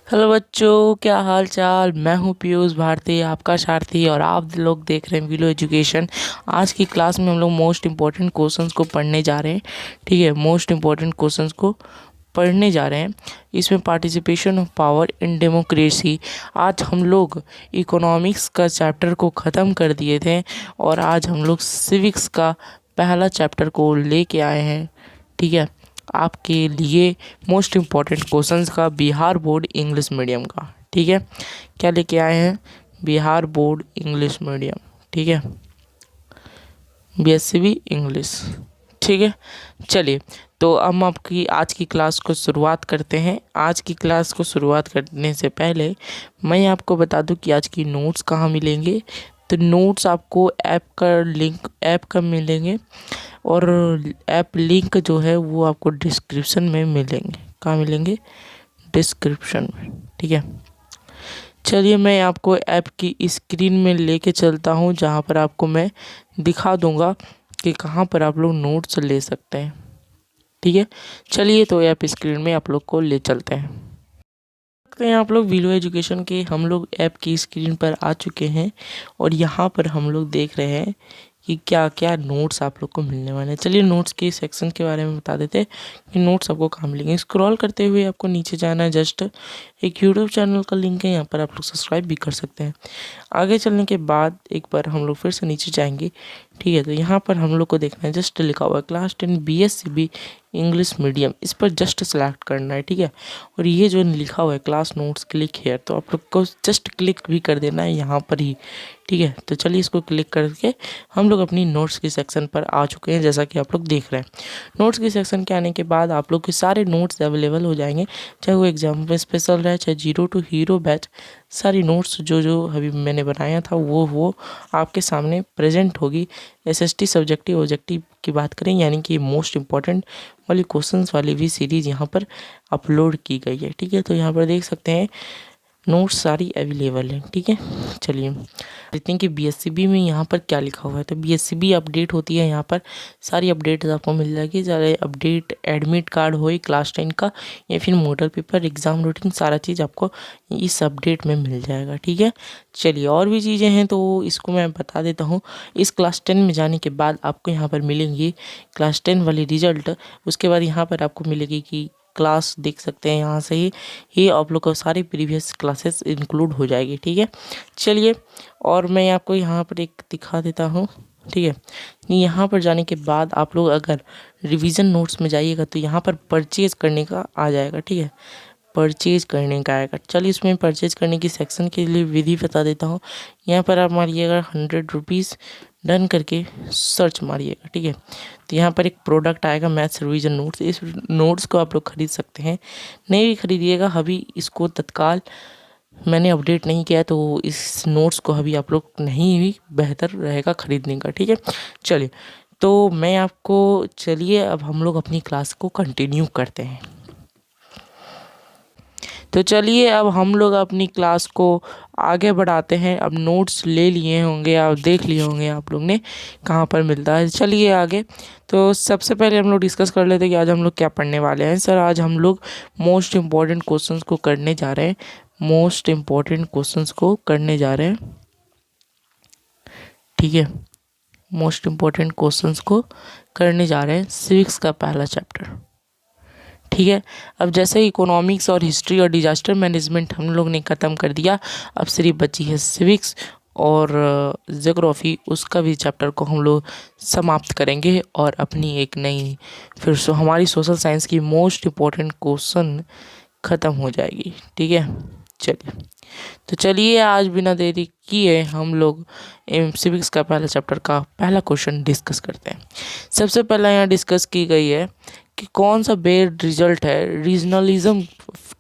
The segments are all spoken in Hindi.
हेलो बच्चों, क्या हाल चाल। मैं हूं पीयूष भारती, आपका सारथी, और आप लोग देख रहे हैं विलो एजुकेशन। आज की क्लास में हम लोग मोस्ट इम्पोर्टेंट क्वेश्चंस को पढ़ने जा रहे हैं। ठीक है, मोस्ट इम्पोर्टेंट क्वेश्चंस को पढ़ने जा रहे हैं। इसमें participation of power in democracy. आज हम लोग इकोनॉमिक्स का चैप्टर को ख़त्म कर दिए थे और आज हम लोग सिविक्स का पहला चैप्टर को लेके आए हैं। ठीक है, आपके लिए मोस्ट इम्पॉर्टेंट क्वेश्चंस का बिहार बोर्ड इंग्लिश मीडियम का। ठीक है, क्या लेके आए हैं? Bihar board English medium. ठीक है, बीएससीबी इंग्लिश। ठीक है, चलिए तो हम आपकी आज की क्लास को शुरुआत करते हैं। आज की क्लास को शुरुआत करने से पहले मैं आपको बता दूं कि आज की नोट्स कहाँ मिलेंगे। तो नोट्स आपको ऐप का मिलेंगे, और ऐप लिंक जो है वो आपको डिस्क्रिप्शन में मिलेंगे। कहाँ मिलेंगे? डिस्क्रिप्शन में। ठीक है, चलिए मैं आपको ऐप की स्क्रीन में लेके चलता हूँ, जहाँ पर आपको मैं दिखा दूँगा कि कहाँ पर आप लोग नोट्स ले सकते हैं। ठीक है, चलिए तो ऐप स्क्रीन में आप लोग को ले चलते हैं। सकते हैं आप लोग विलो एजुकेशन के हम लोग ऐप की स्क्रीन पर आ चुके हैं, और यहाँ पर हम लोग देख रहे हैं कि क्या क्या नोट्स आप लोग को मिलने वाले हैं। चलिए नोट्स के सेक्शन के बारे में बता देते हैं कि नोट्स आपको कहाँ मिलेंगे। स्क्रॉल करते हुए आपको नीचे जाना है। जस्ट एक यूट्यूब चैनल का लिंक है, यहाँ पर आप लोग सब्सक्राइब भी कर सकते हैं। आगे चलने के बाद एक बार हम लोग फिर से नीचे जाएंगे। ठीक है, तो यहाँ पर हम लोग को देखना है, जस्ट लिखा हुआ है क्लास 10 बीएससीबी इंग्लिश मीडियम। इस पर जस्ट सेलेक्ट करना है। ठीक है, और ये जो लिखा हुआ है क्लास नोट्स क्लिक हेयर, तो आप लोग को जस्ट क्लिक भी कर देना है यहाँ पर ही। ठीक है, तो चलिए इसको क्लिक करके हम लोग अपनी नोट्स के सेक्शन पर आ चुके हैं, जैसा कि आप लोग देख रहे हैं। नोट्स के सेक्शन के आने के बाद आप लोग के सारे नोट्स अवेलेबल हो जाएंगे, चाहे वो एग्जाम में स्पेशल रहे, चाहे जीरो टू हीरो बैच। सारी नोट्स जो जो अभी मैंने बनाया था वो आपके सामने प्रेजेंट होगी। एसएसटी सब्जेक्टिव ऑब्जेक्टिव की बात करें, यानी कि मोस्ट इम्पॉर्टेंट वाली क्वेश्चंस वाली भी सीरीज यहाँ पर अपलोड की गई है। ठीक है, तो यहाँ पर देख सकते हैं नोट्स सारी अवेलेबल है। ठीक है, चलिए देखते हैं कि बीएससीबी में यहाँ पर क्या लिखा हुआ है। तो बीएससीबी अपडेट होती है, यहाँ पर सारी अपडेट्स आपको मिल जाएगी। सारे अपडेट, एडमिट कार्ड हो क्लास 10 का या फिर मॉडल पेपर, एग्जाम रूटीन, सारा चीज़ आपको इस अपडेट में मिल जाएगा। ठीक है, चलिए और भी चीज़ें हैं तो इसको मैं बता देता हूँ। इस क्लास 10 में जाने के बाद आपको यहाँ पर मिलेंगी क्लास 10 वाली रिजल्ट। उसके बाद यहाँ पर आपको मिलेगी कि क्लास देख सकते हैं, यहाँ से ही आप लोग को सारी प्रीवियस क्लासेस इंक्लूड हो जाएगी। ठीक है, चलिए और मैं आपको यहाँ पर एक दिखा देता हूँ। ठीक है, यहाँ पर जाने के बाद आप लोग अगर रिवीजन नोट्स में जाइएगा तो यहाँ पर परचेज करने का आ जाएगा। ठीक है, परचेज करने का आएगा। चलिए इसमें परचेज करने की सेक्शन के लिए विधि बता देता हूँ। यहाँ पर आप मारिएगा 100 रुपीज़, डन करके सर्च मारिएगा। ठीक है, तो यहाँ पर एक प्रोडक्ट आएगा मैथ्स रिवीजन नोट्स। इस नोट्स को आप लोग खरीद सकते हैं, नहीं भी खरीदिएगा अभी इसको तत्काल मैंने अपडेट नहीं किया, तो इस नोट्स को अभी आप लोग नहीं भी बेहतर रहेगा खरीदने का। ठीक है, चलिए तो मैं आपको, चलिए अब हम लोग अपनी क्लास को कंटिन्यू करते हैं। तो चलिए अब हम लोग अपनी क्लास को आगे बढ़ाते हैं। अब नोट्स ले लिए होंगे, आप देख लिए होंगे आप लोग ने कहाँ पर मिलता है। चलिए आगे, तो सबसे पहले हम लोग डिस्कस कर लेते हैं कि आज हम लोग क्या पढ़ने वाले हैं। सर आज हम लोग मोस्ट इम्पॉर्टेंट क्वेश्चंस को करने जा रहे हैं। मोस्ट इम्पॉर्टेंट क्वेश्चंस को करने जा रहे हैं। ठीक है, मोस्ट इम्पॉर्टेंट क्वेश्चंस को करने जा रहे हैं, सिविक्स का पहला चैप्टर। ठीक है, अब जैसे इकोनॉमिक्स और हिस्ट्री और डिजास्टर मैनेजमेंट हम लोग ने ख़त्म कर दिया, अब सिर्फ बची है सिविक्स और ज्योग्राफी। उसका भी चैप्टर को हम लोग समाप्त करेंगे और अपनी एक नई फिर हमारी सोशल साइंस की मोस्ट इम्पोर्टेंट क्वेश्चन ख़त्म हो जाएगी। ठीक है, चलिए तो चलिए आज बिना देरी किए हम लोग सिविक्स का पहला चैप्टर का पहला क्वेश्चन डिस्कस करते हैं। सबसे पहला यहाँ डिस्कस की गई है कि कौन सा बेड रिजल्ट है रीजनलिज्म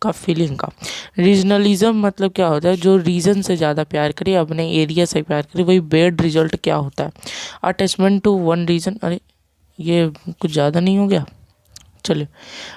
का फीलिंग का। रीजनलिज्म मतलब क्या होता है? जो रीजन से ज़्यादा प्यार करे, अपने एरिया से प्यार करे, वही बेड रिजल्ट क्या होता है? Attachment to one reason. अरे ये कुछ ज़्यादा नहीं हो गया? चलिए,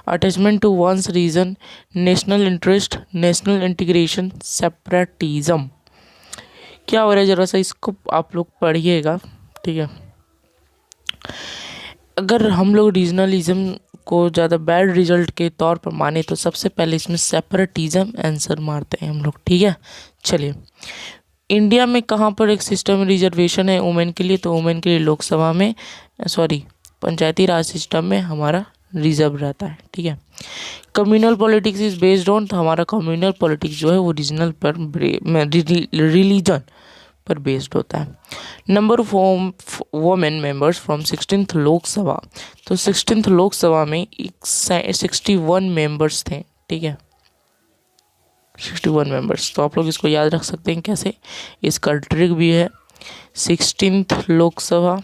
attachment to once reason, national interest, national integration, separatism. क्या हो रहा है, ज़रा सा इसको आप लोग पढ़िएगा। ठीक है, अगर हम लोग रीजनलिज्म को ज़्यादा बैड रिजल्ट के तौर पर माने तो सबसे पहले इसमें सेपरेटिज्म आंसर मारते हैं हम लोग, ठीक है। चलिए, इंडिया में कहाँ पर एक सिस्टम रिजर्वेशन है वुमेन के लिए, तो वुमेन के लिए लोकसभा में, सॉरी, पंचायती राज सिस्टम में हमारा रिजर्व रहता है, ठीक है। Communal politics is based on, तो हमारा कम्युनल पॉलिटिक्स जो है वो रीजनल पर रिलीजन पर बेस्ड होता है। Number of women members from 16th Lok Sabha, तो 16th लोकसभा में 61 मेंबर्स थे, ठीक है, 61 मेंबर्स। तो आप लोग इसको याद रख सकते हैं कैसे, इसका ट्रिक भी है। 16th लोकसभा,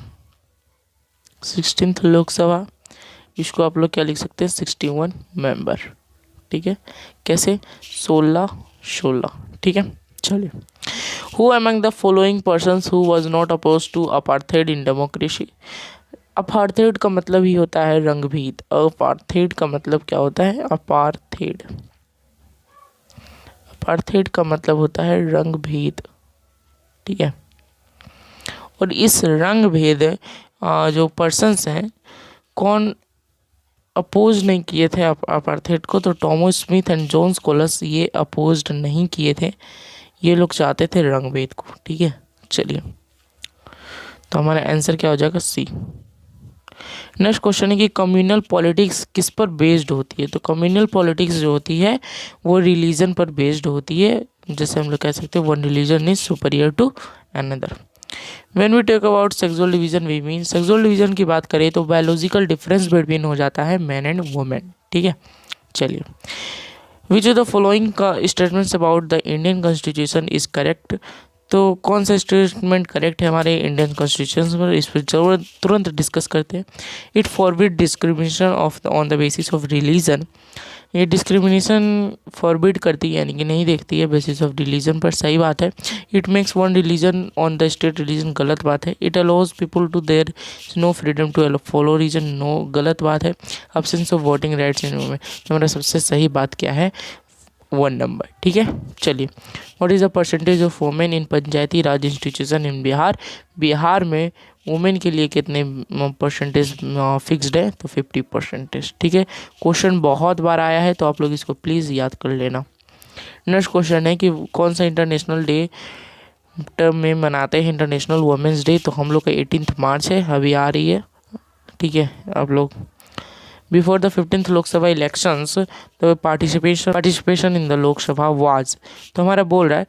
इसको आप लोग क्या लिख सकते हैं, 61 मेंबर, ठीक है। कैसे, 16, ठीक है। चलिए, who among the following persons who was not oppose to apartheid in democracy. Apartheid का मतलब ही होता है रंगभेद। अपार्थाइड का मतलब क्या होता है, अपार्थाइड का मतलब होता है रंगभेद, ठीक है। और इस रंगभेद जो पर्सन्स हैं, कौन अपोज नहीं किए थे अपार्थाइड को, तो टॉमस स्मिथ एंड जॉन स्कोलस ये अपोज्ड नहीं किए थे, ये लोग चाहते थे रंगभेद को, ठीक है। चलिए, तो हमारा आंसर क्या हो जाएगा, सी। नेक्स्ट क्वेश्चन है कि कम्युनल पॉलिटिक्स किस पर बेस्ड होती है, तो कम्युनल पॉलिटिक्स जो होती है वो रिलीजन पर बेस्ड होती है। जैसे हम लोग कह सकते हैं one religion is superior to another. When we talk about sexual division we mean, sexual division की बात करें तो बायोलॉजिकल डिफरेंस बिटवीन हो जाता है मैन एंड वुमेन, ठीक है। चलिए, विच ऑफ द फॉलोइंग का statements about the Indian constitution is correct, तो कौन सा स्टेटमेंट करेक्ट है हमारे इंडियन कॉन्स्टिट्यूशन पर, इस पर तुरंत डिस्कस करते हैं। It forbid discrimination of on the basis of religion, ये डिस्क्रिमिनेशन फॉरबिड करती है यानी कि नहीं देखती है बेसिस ऑफ रिलीजन पर, सही बात है। It makes one religion on the state religion, गलत बात है। It allows people to there no freedom to follow reason, no, गलत बात है। Absence of voting rights in women, हमारा सबसे सही बात क्या है, 1 नंबर, ठीक है। चलिए, what is the percentage of women in Panchayati Raj institution इन बिहार, बिहार में वुमेन के लिए कितने परसेंटेज फिक्स्ड है, तो 50%, ठीक है। क्वेश्चन बहुत बार आया है तो आप लोग इसको प्लीज़ याद कर लेना। नेक्स्ट क्वेश्चन है कि कौन सा इंटरनेशनल डे टर्म में मनाते हैं इंटरनेशनल वुमेन्स डे, तो हम लोग का 18 मार्च है, अभी आ रही है, ठीक है। आप लोग before the 15th Lok Sabha elections the participation in the Lok Sabha was, तो हमारा बोल रहा है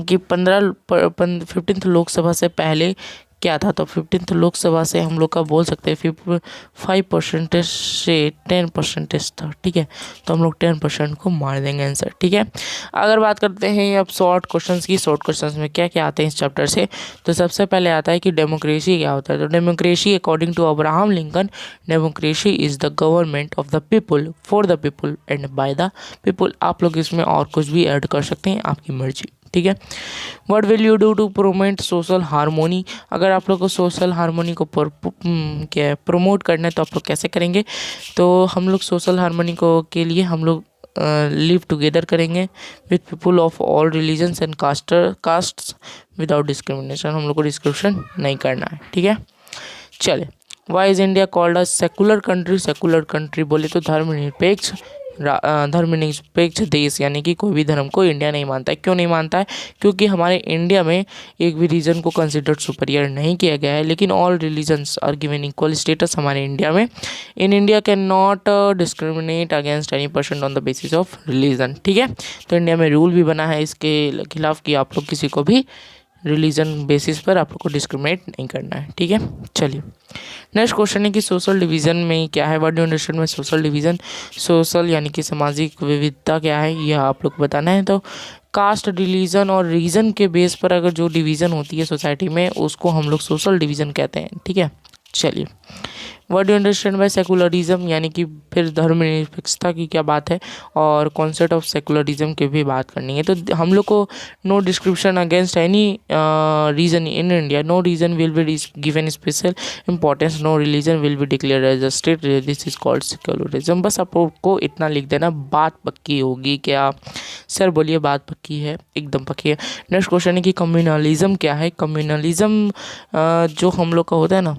कि 15th लोकसभा से पहले क्या था, तो 15th लोकसभा से हम लोग का बोल सकते हैं 5% से 10% था, ठीक है। तो हम लोग 10% को मार देंगे आंसर, ठीक है। अगर बात करते हैं अब शॉर्ट क्वेश्चंस की, शॉर्ट क्वेश्चंस में क्या क्या आते हैं इस चैप्टर से, तो सबसे पहले आता है कि डेमोक्रेसी क्या होता है, तो democracy according to Abraham Lincoln, democracy is the government of the people for the people and by the people. आप लोग इसमें और कुछ भी ऐड कर सकते हैं, आपकी मर्जी, ठीक है। What will you do to promote social harmony, अगर आप लोग को सोशल हारमोनी को क्या प्रमोट करना है तो आप लोग कैसे करेंगे, तो हम लोग सोशल हारमोनी को के लिए हम लोग लिव टुगेदर करेंगे with people of all religions and castes without discrimination, हम लोग को डिस्क्रिमिनेशन नहीं करना है, ठीक है। चले, why is India called a secular country, secular country बोले तो धर्मनिरपेक्ष देश, यानी कि कोई भी धर्म को इंडिया नहीं मानता है। क्यों नहीं मानता है, क्योंकि हमारे इंडिया में एक भी रीजन को कंसिडर्ड सुपीरियर नहीं किया गया है, लेकिन all religions are given equal status हमारे इंडिया में। In India can not discriminate against any person on the basis of religion, ठीक है। तो इंडिया में रूल भी बना है इसके खिलाफ कि आप लोग किसी को भी रिलीजन बेसिस पर आप लोग को डिस्क्रिमिनेट नहीं करना है, ठीक है। चलिए, नेक्स्ट क्वेश्चन है कि सोशल डिवीज़न में क्या है, what do you understand by social division, social यानी कि सामाजिक विविधता क्या है, यह आप लोग को बताना है। तो कास्ट, रिलीजन और रीजन के बेस पर अगर जो डिवीज़न होती है सोसाइटी में उसको हम लोग सोशल डिवीज़न कहते हैं, ठीक है। चलिए, what do you understand by secularism, यानी कि फिर धर्मनिरपेक्षता की क्या बात है, और कॉन्सेप्ट ऑफ सेकुलरिज्म की भी बात करनी है। तो हम लोग को no description against any reason in India, no reason will be given special importance, no religion will be declare as a state, this is called secularism. बस आपको इतना लिख देना, बात पक्की होगी क्या सर, बोलिए बात पक्की है, एकदम पक्की है। नेक्स्ट क्वेश्चन है कि कम्युनलिज्म क्या है, कम्युनलिज्म जो हम लोग का होता है ना,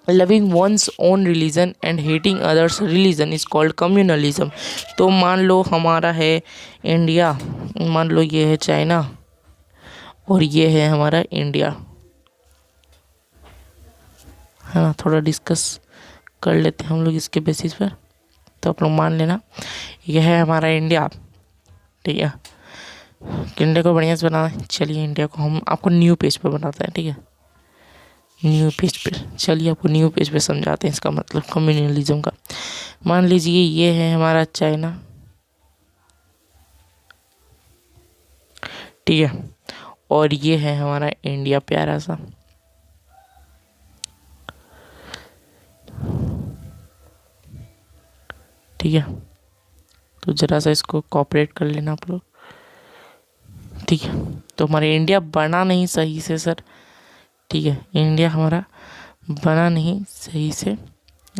loving one's own religion and hating others religion is called communalism. तो मान लो हमारा है इंडिया, मान लो ये है चाइना और ये है हमारा इंडिया, है ना। थोड़ा डिस्कस कर लेते हैं हम लोग इसके बेसिस पर। तो आप लोग मान लेना यह है हमारा इंडिया, ठीक है। इंडिया को बढ़िया से बनाना है। चलिए इंडिया को हम आपको न्यू पेज पे बनाते हैं, ठीक है, न्यू पेज पे। चलिए आपको न्यू पेज पे समझाते हैं इसका मतलब कम्युनलिज्म का। मान लीजिए ये है हमारा चाइना, ठीक है, और ये है हमारा इंडिया प्यारा सा, ठीक है। तो ज़रा सा इसको कॉपरेट कर लेना आप लोग, ठीक है। तो हमारा इंडिया बना नहीं सही से सर, ठीक है, इंडिया हमारा बना नहीं सही से,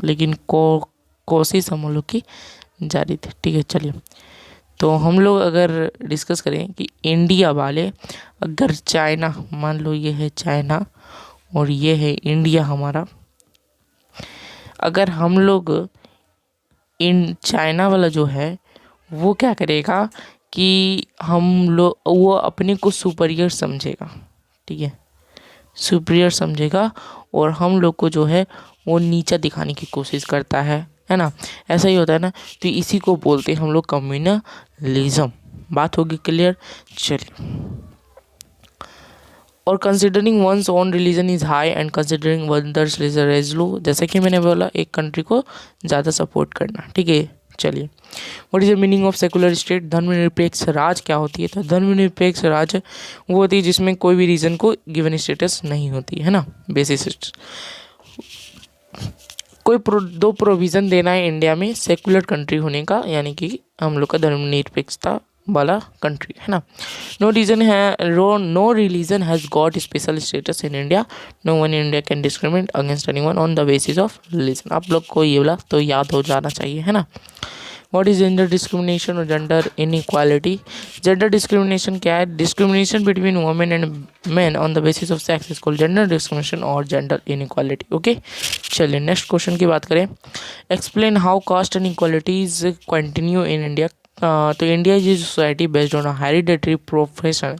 लेकिन कोशिश हम लोग की जारी थी, ठीक है। चलिए तो हम लोग अगर डिस्कस करें कि इंडिया वाले अगर चाइना, मान लो ये है चाइना और ये है इंडिया हमारा, अगर हम लोग इन चाइना वाला जो है वो क्या करेगा कि हम लोग, वो अपने को सुपीरियर समझेगा, ठीक है, सुपीरियर समझेगा, और हम लोग को जो है वो नीचा दिखाने की कोशिश करता है ना। ऐसा ही होता है ना। तो इसी को बोलते हैं हम लोग कम्युनलिज्म। बात होगी क्लियर। चलिए, और considering one's own religion is high and considering others religion is low, जैसे कि मैंने बोला एक कंट्री को ज़्यादा सपोर्ट करना, ठीक है। चलिए, what is the meaning of secular state? धर्मनिरपेक्ष राज क्या होती है? तो धर्मनिरपेक्ष राज वो होती है जिसमें कोई भी रीजन को गिवन स्टेटस नहीं होती है ना, बेसिस। कोई दो प्रोविज़न देना है इंडिया में सेकुलर कंट्री होने का, यानी कि हम लोग का धर्मनिरपेक्षता वाला कंट्री है ना। नो रीजन है, no religion has got special status in India, no one India can discriminate against anyone on the basis of religion. आप लोग को ये वाला तो याद हो जाना चाहिए, है ना। व्हाट इज जेंडर डिस्क्रिमिनेशन और जेंडर इनइक्वालिटी? जेंडर डिस्क्रिमिनेशन क्या है? Discrimination between women and man on the basis of sex is called gender discrimination और जेंडर इनइक्वालिटी। ओके, चलिए नेक्स्ट क्वेश्चन की बात करें। Explain how caste and equalities continue in India. तो India is society based on hereditary profession.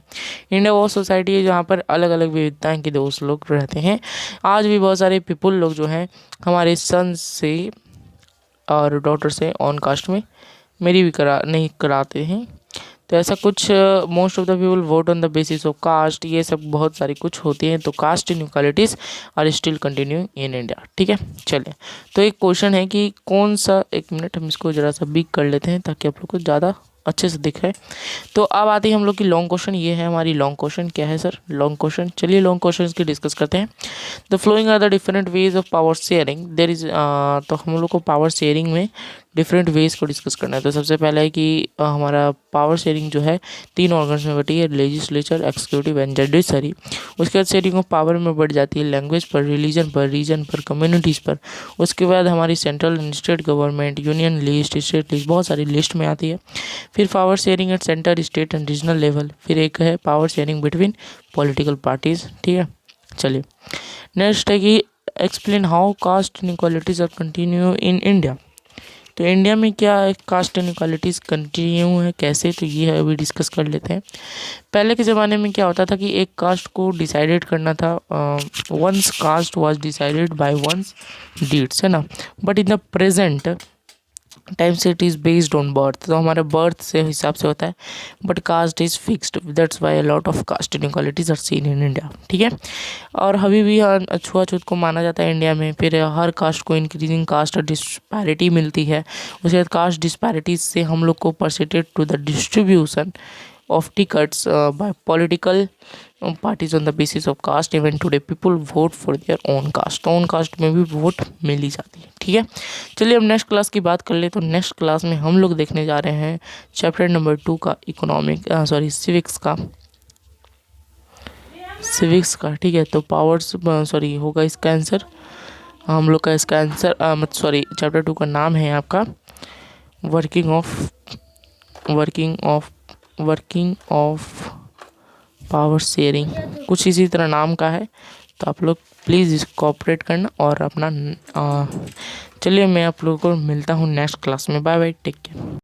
India वो सोसाइटी है जहाँ पर अलग अलग विविधताएं के दोस्त लोग रहते हैं। आज भी बहुत सारे पीपल लोग जो हैं हमारे सन से और डॉटर से ऑन कास्ट में मेरी भी नहीं कराते हैं। तो ऐसा कुछ most of the people vote on the basis of caste, ये सब बहुत सारी कुछ होती हैं। तो caste inequalities are still continue in India, ठीक है। चलिए, तो एक क्वेश्चन है कि कौन सा, एक मिनट हम इसको ज़रा सा बिग कर लेते हैं ताकि आप लोग को ज़्यादा अच्छे से दिखे। तो अब आती है हम लोग की लॉन्ग क्वेश्चन। ये है हमारी लॉन्ग क्वेश्चन। क्या है सर? Long question. चलिए लॉन्ग क्वेश्चन की डिस्कस करते हैं। The following are the different ways of power sharing there is. तो हम लोग को पावर शेयरिंग में डिफरेंट वेज को डिस्कस करना है। तो सबसे पहले है कि हमारा पावर शेयरिंग जो है 3 ऑर्गन्स में बटी है, लेजिस्लेचर, एक्सिक्यूटिव एंड जुडिशरी। उसके बाद शेयरिंग ऑफ पावर में बढ़ जाती है लैंग्वेज पर, रिलीजन पर, रीजन पर, कम्युनिटीज़ पर। उसके बाद हमारी central and state government, union list, state list, बहुत सारी लिस्ट में आती है। फिर power sharing at centre, state and regional level. फिर एक है power sharing between political parties, ठीक है। चलिए नेक्स्ट है कि explain how caste inequalities are continue in India. तो इंडिया में क्या कास्ट इनइक्वालिटीज़ कंटिन्यू है, कैसे? तो ये है, अभी डिस्कस कर लेते हैं। पहले के ज़माने में क्या होता था कि एक कास्ट को डिसाइडेड करना था, one's caste was decided by one's deeds, है ना। But in the present time से it is based on birth. तो हमारे बर्थ से हिसाब से होता है, but caste is fixed, that's why a lot of caste inequalities are seen in India, ठीक है। और अभी भी छुआछूत को माना जाता है इंडिया में। फिर हर कास्ट को इंक्रीजिंग कास्ट डिस्पैरिटी मिलती है। उसके बाद कास्ट डिस्पैरिटीज से हम लोग को percentage to the distribution of tickets by political parties on the basis of caste. Even today people vote for their own caste, own caste में भी वोट मिल ही जाती है, ठीक है। चलिए अब नेक्स्ट क्लास की बात कर ले। तो नेक्स्ट क्लास में हम लोग देखने जा रहे हैं चैप्टर नंबर 2 का सिविक्स का, ठीक है। तो पावर्स होगा इसका आंसर, हम लोग का इसका आंसर चैप्टर 2 का नाम है आपका वर्किंग ऑफ पावर शेयरिंग, कुछ इसी तरह नाम का है। तो आप लोग प्लीज़ इसको कोऑपरेट करना और अपना चलिए मैं आप लोगों को मिलता हूँ नेक्स्ट क्लास में। Bye bye, take care.